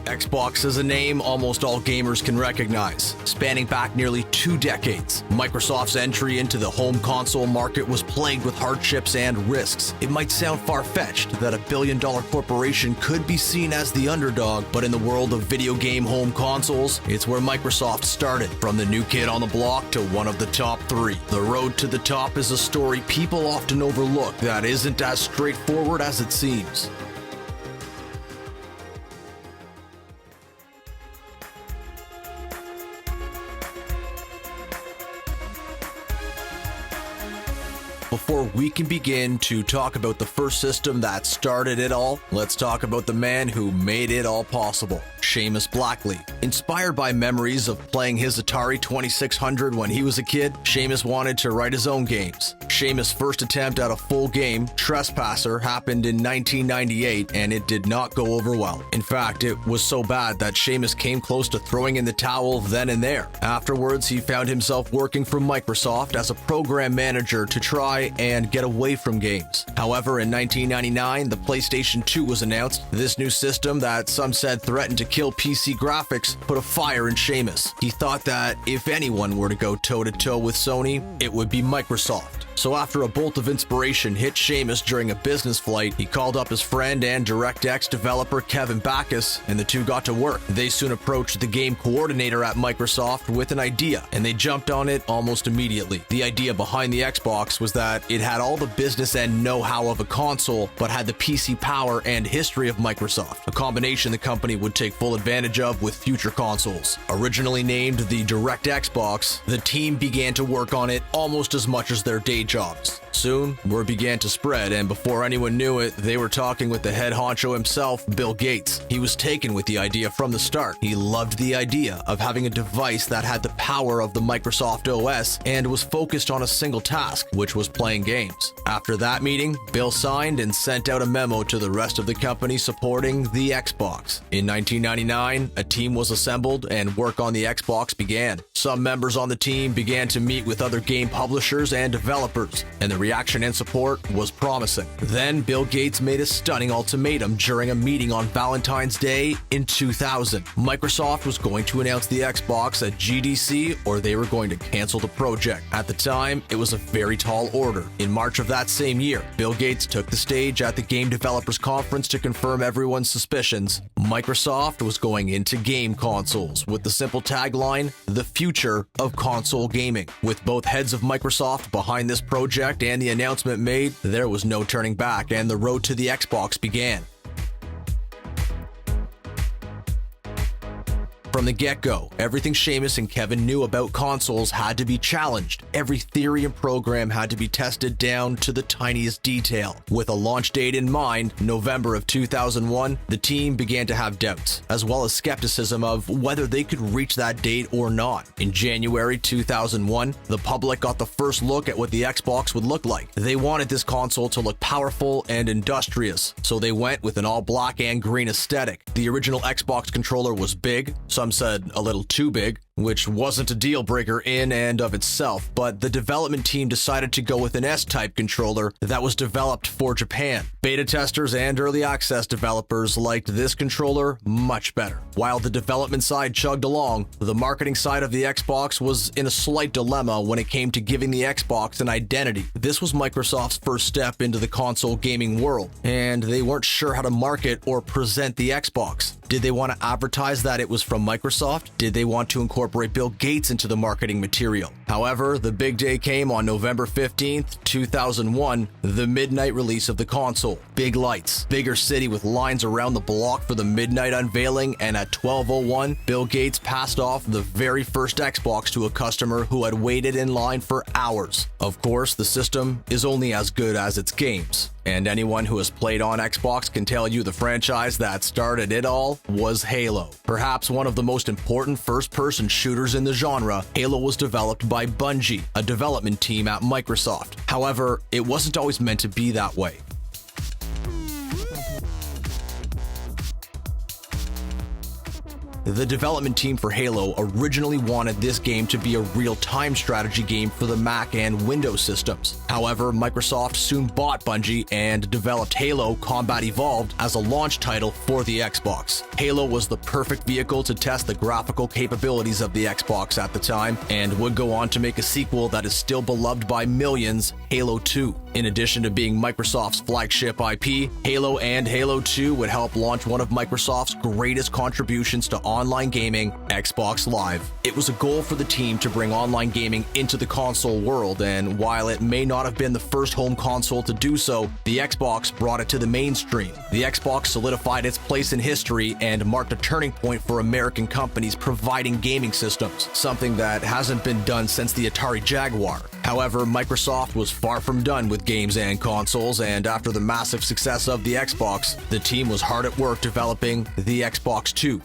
Xbox is a name almost all gamers can recognize. Spanning back nearly 2 decades, Microsoft's entry into the home console market was plagued with hardships and risks. It might sound far-fetched that a billion-dollar corporation could be seen as the underdog, but in the world of video game home consoles, it's where Microsoft started. From the new kid on the block to one of the top 3. The road to the top is a story people often overlook that isn't as straightforward as it seems. Before we can begin to talk about the first system that started it all, let's talk about the man who made it all possible, Seamus Blackley. Inspired by memories of playing his Atari 2600 when he was a kid, Seamus wanted to write his own games. Seamus' first attempt at a full game, Trespasser, happened in 1998, and it did not go over well. In fact, it was so bad that Seamus came close to throwing in the towel then and there. Afterwards, he found himself working for Microsoft as a program manager to try and get away from games. However, in 1999, the PlayStation 2 was announced. This new system that some said threatened to kill PC graphics put a fire in Seamus. He thought that if anyone were to go toe-to-toe with Sony, it would be Microsoft. So after a bolt of inspiration hit Seamus during a business flight, he called up his friend and DirectX developer Kevin Backus, and the two got to work. They soon approached the game coordinator at Microsoft with an idea, and they jumped on it almost immediately. The idea behind the Xbox was that it had all the business and know-how of a console, but had the PC power and history of Microsoft, a combination the company would take full advantage of with future consoles. Originally named the DirectX Box, the team began to work on it almost as much as their day jobs. Soon, word began to spread, and before anyone knew it, they were talking with the head honcho himself, Bill Gates. He was taken with the idea from the start. He loved the idea of having a device that had the power of the Microsoft OS and was focused on a single task, which was playing games. After that meeting, Bill signed and sent out a memo to the rest of the company supporting the Xbox. In 1999, a team was assembled and work on the Xbox began. Some members on the team began to meet with other game publishers and developers, and the reaction and support was promising. Then Bill Gates made a stunning ultimatum during a meeting on Valentine's Day in 2000. Microsoft was going to announce the Xbox at GDC or they were going to cancel the project. At the time, it was a very tall order. In March of that same year, Bill Gates took the stage at the Game Developers Conference to confirm everyone's suspicions. Microsoft was going into game consoles with the simple tagline, "The future of console gaming." With both heads of Microsoft behind this project and the announcement made, there was no turning back, and the road to the Xbox began. From the get-go, everything Seamus and Kevin knew about consoles had to be challenged. Every theory and program had to be tested down to the tiniest detail. With a launch date in mind, November of 2001, the team began to have doubts, as well as skepticism of whether they could reach that date or not. In January 2001, the public got the first look at what the Xbox would look like. They wanted this console to look powerful and industrious, so they went with an all-black and green aesthetic. The original Xbox controller was big, some said a little too big, which wasn't a deal breaker in and of itself, but the development team decided to go with an S-type controller that was developed for Japan. Beta testers and early access developers liked this controller much better. While the development side chugged along, the marketing side of the Xbox was in a slight dilemma when it came to giving the Xbox an identity. This was Microsoft's first step into the console gaming world, and they weren't sure how to market or present the Xbox. Did they want to advertise that it was from Microsoft? Did they want to incorporate Bill Gates into the marketing material? However, the big day came on November 15th, 2001, the midnight release of the console. Big lights, bigger city with lines around the block for the midnight unveiling, and at 12:01, Bill Gates passed off the very first Xbox to a customer who had waited in line for hours. Of course, the system is only as good as its games. And anyone who has played on Xbox can tell you the franchise that started it all was Halo. Perhaps one of the most important first-person shooters in the genre, Halo was developed by Bungie, a development team at Microsoft. However, it wasn't always meant to be that way. The development team for Halo originally wanted this game to be a real-time strategy game for the Mac and Windows systems. However, Microsoft soon bought Bungie and developed Halo Combat Evolved as a launch title for the Xbox. Halo was the perfect vehicle to test the graphical capabilities of the Xbox at the time, and would go on to make a sequel that is still beloved by millions, Halo 2. In addition to being Microsoft's flagship IP, Halo and Halo 2 would help launch one of Microsoft's greatest contributions to online gaming, Xbox Live. It was a goal for the team to bring online gaming into the console world, and while it may not have been the first home console to do so, the Xbox brought it to the mainstream. The Xbox solidified its place in history and marked a turning point for American companies providing gaming systems, something that hasn't been done since the Atari Jaguar. However, Microsoft was far from done with games and consoles, and after the massive success of the Xbox, the team was hard at work developing the Xbox 2.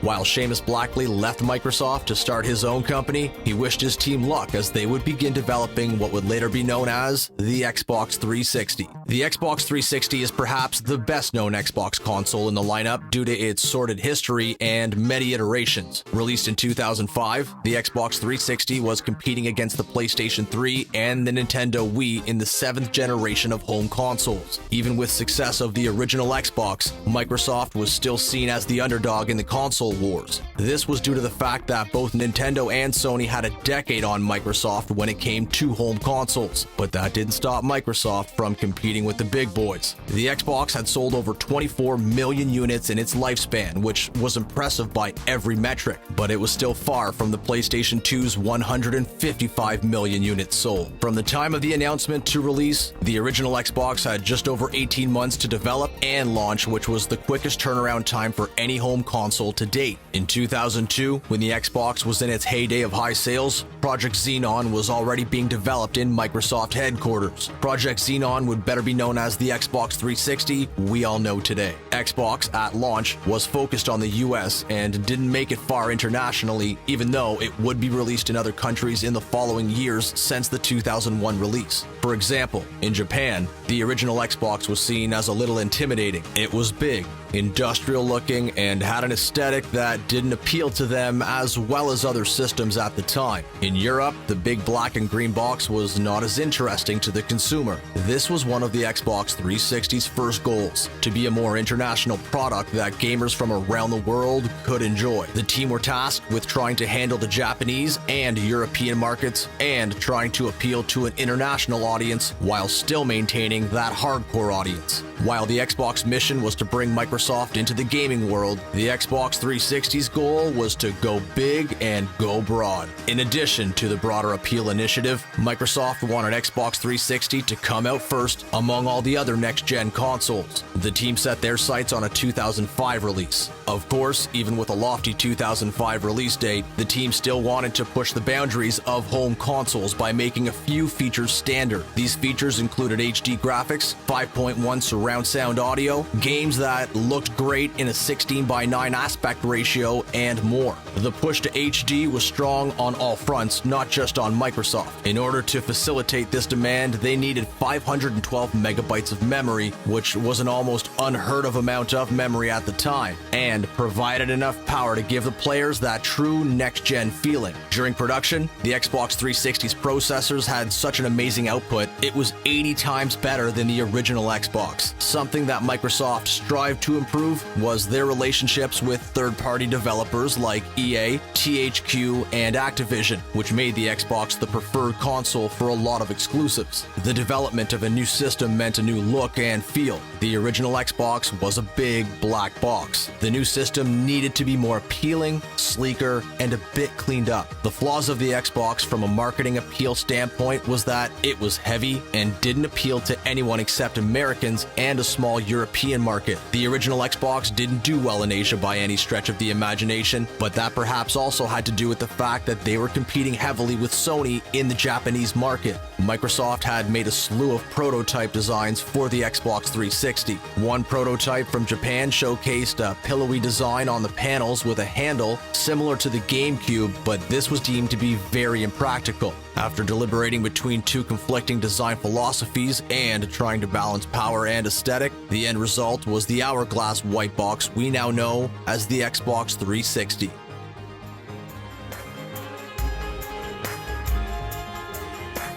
While Seamus Blackley left Microsoft to start his own company, he wished his team luck as they would begin developing what would later be known as the Xbox 360. The Xbox 360 is perhaps the best-known Xbox console in the lineup due to its sordid history and many iterations. Released in 2005, the Xbox 360 was competing against the PlayStation 3 and the Nintendo Wii in the 7th generation of home consoles. Even with success of the original Xbox, Microsoft was still seen as the underdog in the console wars. This was due to the fact that both Nintendo and Sony had a decade on Microsoft when it came to home consoles, but that didn't stop Microsoft from competing with the big boys. The Xbox had sold over 24 million units in its lifespan, which was impressive by every metric, but it was still far from the PlayStation 2's 155 million units sold. From the time of the announcement to release, the original Xbox had just over 18 months to develop and launch, which was the quickest turnaround time for any home console to date. In 2002, when the Xbox was in its heyday of high sales, Project Xenon was already being developed in Microsoft headquarters. Project Xenon would better be known as the Xbox 360 we all know today. Xbox, at launch, was focused on the US and didn't make it far internationally, even though it would be released in other countries in the following years since the 2001 release. For example, in Japan, the original Xbox was seen as a little intimidating. It was big, industrial looking, and had an aesthetic that didn't appeal to them as well as other systems at the time. In Europe, the big black and green box was not as interesting to the consumer. This was one of the Xbox 360's first goals, to be a more international product that gamers from around the world could enjoy. The team were tasked with trying to handle the Japanese and European markets and trying to appeal to an international audience while still maintaining that hardcore audience. While the Xbox mission was to bring Microsoft into the gaming world, the Xbox 360's goal was to go big and go broad. In addition to the broader appeal initiative, Microsoft wanted Xbox 360 to come out first among all the other next-gen consoles. The team set their sights on a 2005 release. Of course, even with a lofty 2005 release date, the team still wanted to push the boundaries of home consoles by making a few features standard. These features included HD graphics, 5.1 surround sound audio, games that looked great in a 16:9 aspect ratio, and more. The push to HD was strong on all fronts, not just on Microsoft. In order to facilitate this demand, they needed 512 megabytes of memory, which was an almost unheard of amount of memory at the time, and provided enough power to give the players that true next-gen feeling. During production, the Xbox 360's processors had such an amazing output, it was 80 times better than the original Xbox. Something that Microsoft strived to improve was their relationships with third-party developers like EA, THQ, and Activision, which made the Xbox the preferred console for a lot of exclusives. The development of a new system meant a new look and feel. The original Xbox was a big black box. The new system needed to be more appealing, sleeker, and a bit cleaned up. The flaws of the Xbox from a marketing appeal standpoint was that it was heavy and didn't appeal to anyone except Americans and a small European market. The original Xbox didn't do well in Asia by any stretch of the imagination, but that perhaps also had to do with the fact that they were competing heavily with Sony in the Japanese market. Microsoft had made a slew of prototype designs for the Xbox 360. One prototype from Japan showcased a pillowy design on the panels with a handle similar to the GameCube, but this was deemed to be very impractical. After deliberating between two conflicting design philosophies and trying to balance power and aesthetic, the end result was the hourglass white box we now know as the Xbox 360.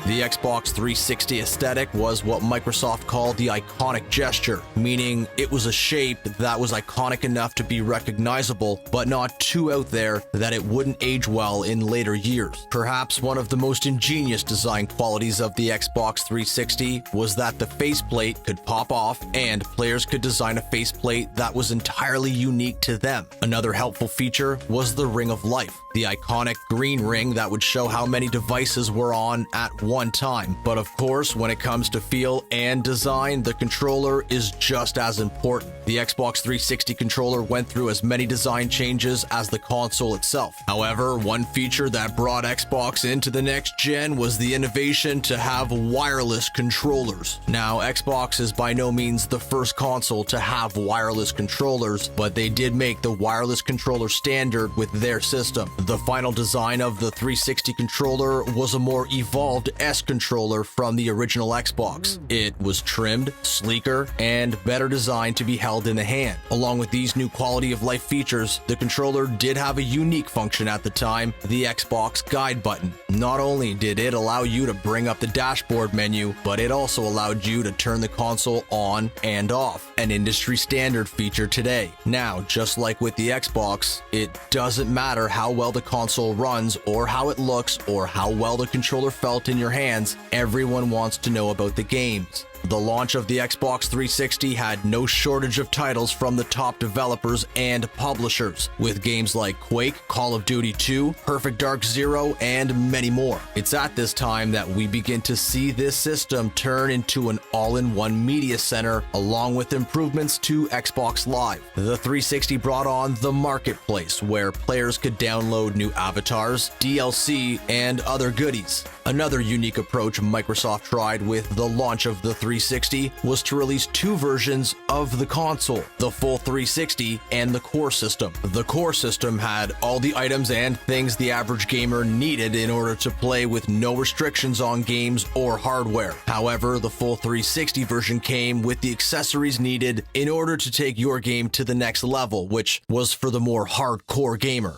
The Xbox 360 aesthetic was what Microsoft called the iconic gesture, meaning it was a shape that was iconic enough to be recognizable, but not too out there that it wouldn't age well in later years. Perhaps one of the most ingenious design qualities of the Xbox 360 was that the faceplate could pop off and players could design a faceplate that was entirely unique to them. Another helpful feature was the Ring of Life, the iconic green ring that would show how many devices were on at one time. But of course, when it comes to feel and design, the controller is just as important. The Xbox 360 controller went through as many design changes as the console itself. However, one feature that brought Xbox into the next gen was the innovation to have wireless controllers. Now, Xbox is by no means the first console to have wireless controllers, but they did make the wireless controller standard with their system. The final design of the 360 controller was a more evolved S controller from the original Xbox. It was trimmed, sleeker, and better designed to be held in the hand. Along with these new quality of life features, the controller did have a unique function at the time, the Xbox guide button. Not only did it allow you to bring up the dashboard menu, but it also allowed you to turn the console on and off, an industry standard feature today. Now, just like with the Xbox, it doesn't matter how well the console runs or how it looks or how well the controller felt in your hands, everyone wants to know about the games. The launch of the Xbox 360 had no shortage of titles from the top developers and publishers, with games like Quake, Call of Duty 2, Perfect Dark Zero, and many more. It's at this time that we begin to see this system turn into an all-in-one media center, along with improvements to Xbox Live. The 360 brought on the marketplace, where players could download new avatars, DLC, and other goodies. Another unique approach Microsoft tried with the launch of the 360 was to release two versions of the console, the full 360 and the core system. The core system had all the items and things the average gamer needed in order to play with no restrictions on games or hardware. However, the full 360 version came with the accessories needed in order to take your game to the next level, which was for the more hardcore gamer.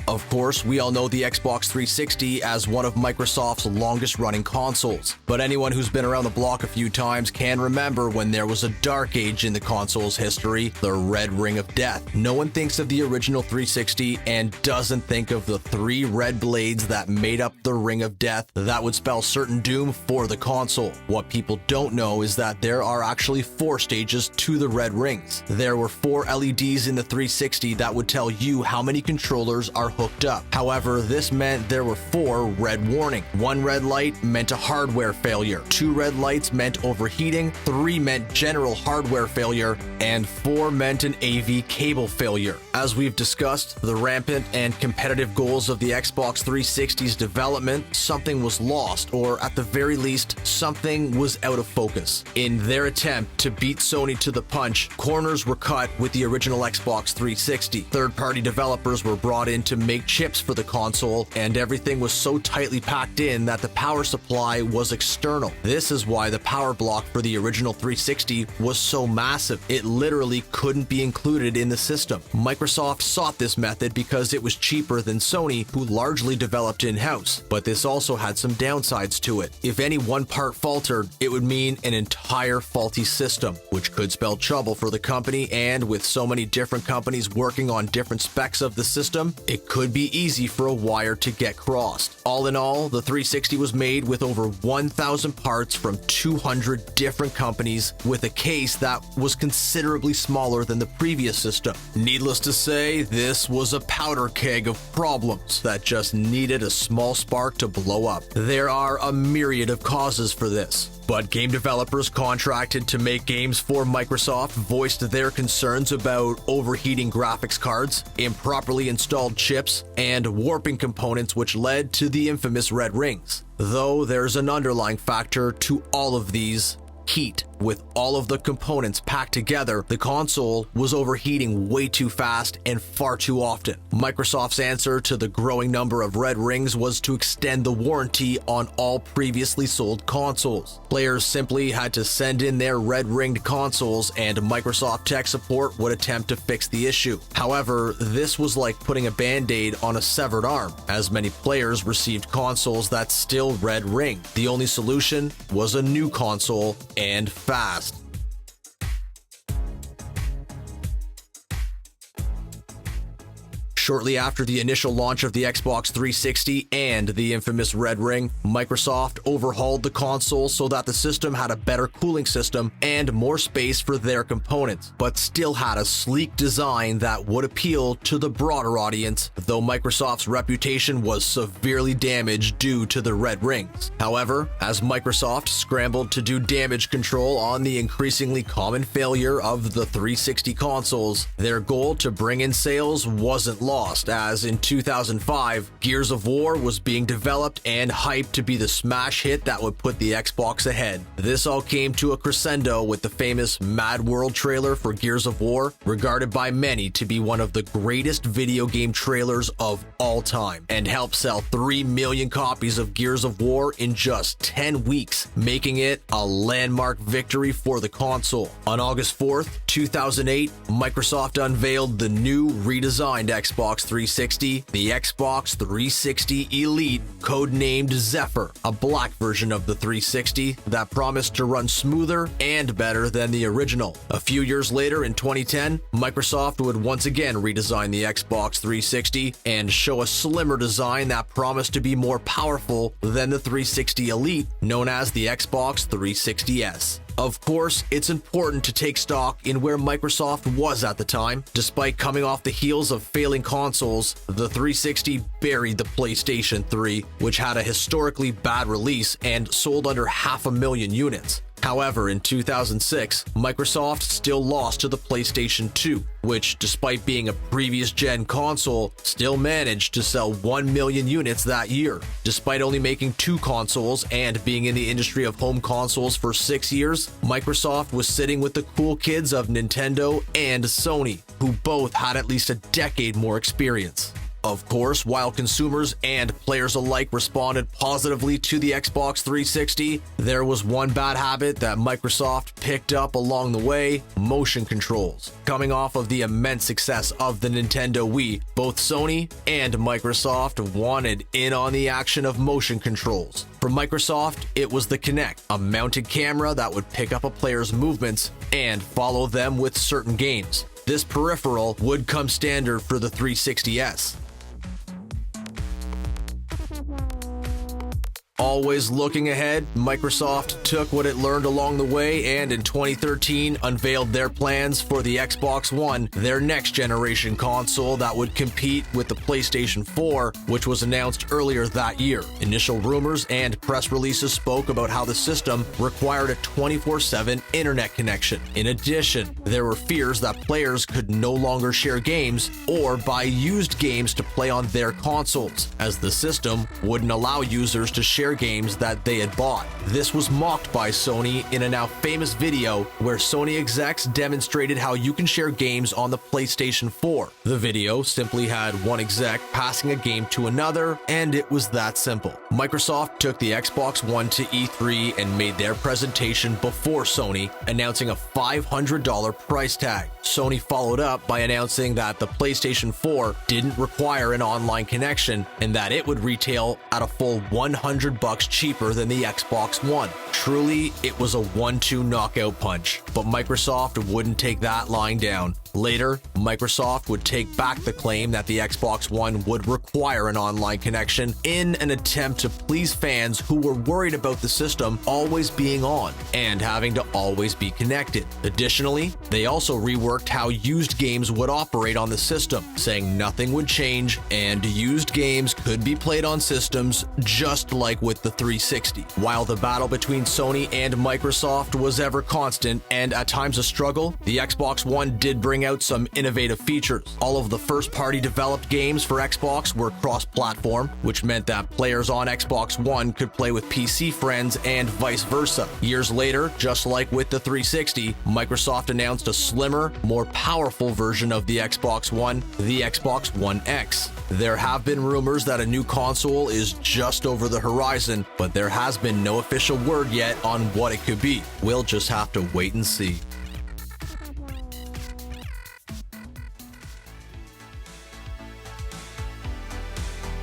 Of course, we all know the Xbox 360 as one of Microsoft's longest-running consoles, but anyone who's been around the block a few times can remember when there was a dark age in the console's history, the Red Ring of Death. No one thinks of the original 360 and doesn't think of the 3 red blades that made up the Ring of Death that would spell certain doom for the console. What people don't know is that there are actually 4 stages to the red rings. There were 4 LEDs in the 360 that would tell you how many controllers are hooked up. However, this meant there were 4 red warning. 1 red light meant a hardware failure, 2 red lights meant overheating, 3 meant general hardware failure, and 4 meant an AV cable failure. As we've discussed, the rampant and competitive goals of the Xbox 360's development, something was lost, or at the very least, something was out of focus. In their attempt to beat Sony to the punch, corners were cut with the original Xbox 360. Third-party developers were brought in to make chips for the console, and everything was so tightly packed in that the power supply was external. This is why the power block for the original 360 was so massive. It literally couldn't be included in the system. Microsoft sought this method because it was cheaper than Sony, who largely developed in-house, but this also had some downsides to it. If any one part faltered, it would mean an entire faulty system, which could spell trouble for the company, and with so many different companies working on different specs of the system, it could be easy for a wire to get crossed. All in all, the 360 was made with over 1,000 parts from 200 different companies, with a case that was considerably smaller than the previous system. Needless to say, this was a powder keg of problems that just needed a small spark to blow up. There are a myriad of causes for this, but game developers contracted to make games for Microsoft voiced their concerns about overheating graphics cards, improperly installed chips, and warping components, which led to the infamous red rings. Though there's an underlying factor to all of these: heat. With all of the components packed together, the console was overheating way too fast and far too often. Microsoft's answer to the growing number of red rings was to extend the warranty on all previously sold consoles. Players simply had to send in their red-ringed consoles and Microsoft tech support would attempt to fix the issue. However, this was like putting a band-aid on a severed arm, as many players received consoles that still red ring. The only solution was a new console, and fast. Shortly after the initial launch of the Xbox 360 and the infamous Red Ring, Microsoft overhauled the console so that the system had a better cooling system and more space for their components, but still had a sleek design that would appeal to the broader audience, though Microsoft's reputation was severely damaged due to the red rings. However, as Microsoft scrambled to do damage control on the increasingly common failure of the 360 consoles, their goal to bring in sales wasn't lost, as in 2005, Gears of War was being developed and hyped to be the smash hit that would put the Xbox ahead. This all came to a crescendo with the famous Mad World trailer for Gears of War, regarded by many to be one of the greatest video game trailers of all time, and helped sell 3 million copies of Gears of War in just 10 weeks, making it a landmark victory for the console. On August 4th, 2008, Microsoft unveiled the new redesigned Xbox 360, the Xbox 360 Elite, codenamed Zephyr, a black version of the 360 that promised to run smoother and better than the original. A few years later, in 2010, Microsoft would once again redesign the Xbox 360 and show a slimmer design that promised to be more powerful than the 360 Elite, known as the Xbox 360S. Of course, it's important to take stock in where Microsoft was at the time. Despite coming off the heels of failing consoles, the 360 buried the PlayStation 3, which had a historically bad release and sold under 500,000 units. However, in 2006, Microsoft still lost to the PlayStation 2, which, despite being a previous-gen console, still managed to sell 1 million units that year. Despite only making 2 consoles and being in the industry of home consoles for 6 years, Microsoft was sitting with the cool kids of Nintendo and Sony, who both had at least a decade more experience. Of course, while consumers and players alike responded positively to the Xbox 360, there was one bad habit that Microsoft picked up along the way: motion controls. Coming off of the immense success of the Nintendo Wii, both Sony and Microsoft wanted in on the action of motion controls. For Microsoft, it was the Kinect, a mounted camera that would pick up a player's movements and follow them with certain games. This peripheral would come standard for the 360S. Always looking ahead, Microsoft took what it learned along the way and in 2013 unveiled their plans for the Xbox One, their next generation console that would compete with the PlayStation 4, which was announced earlier that year. Initial rumors and press releases spoke about how the system required a 24/7 internet connection. In addition, there were fears that players could no longer share games or buy used games to play on their consoles, as the system wouldn't allow users to share games that they had bought. This was mocked by Sony in a now famous video where Sony execs demonstrated how you can share games on the PlayStation 4. The video simply had one exec passing a game to another, and it was that simple. Microsoft took the Xbox One to E3 and made their presentation before Sony, announcing a $500 price tag. Sony followed up by announcing that the PlayStation 4 didn't require an online connection and that it would retail at a full $100 cheaper than the Xbox One. Truly, it was a 1-2 knockout punch, but Microsoft wouldn't take that lying down. Later, Microsoft would take back the claim that the Xbox One would require an online connection in an attempt to please fans who were worried about the system always being on and having to always be connected. Additionally, they also reworked how used games would operate on the system, saying nothing would change and used games could be played on systems just like with the 360. While the battle between Sony and Microsoft was ever constant and at times a struggle, the Xbox One did bring out some innovative features. All of the first-party developed games for Xbox were cross-platform, which meant that players on Xbox One could play with PC friends and vice versa. Years later, just like with the 360, Microsoft announced a slimmer, more powerful version of the Xbox One, the Xbox One X. There have been rumors that a new console is just over the horizon, but there has been no official word yet on what it could be. We'll just have to wait and see.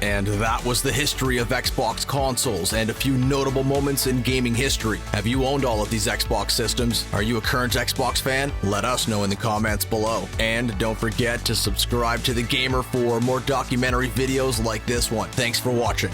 And that was the history of Xbox consoles and a few notable moments in gaming history. Have you owned all of these Xbox systems? Are you a current Xbox fan? Let us know in the comments below. And don't forget to subscribe to The Gamer for more documentary videos like this one. Thanks for watching.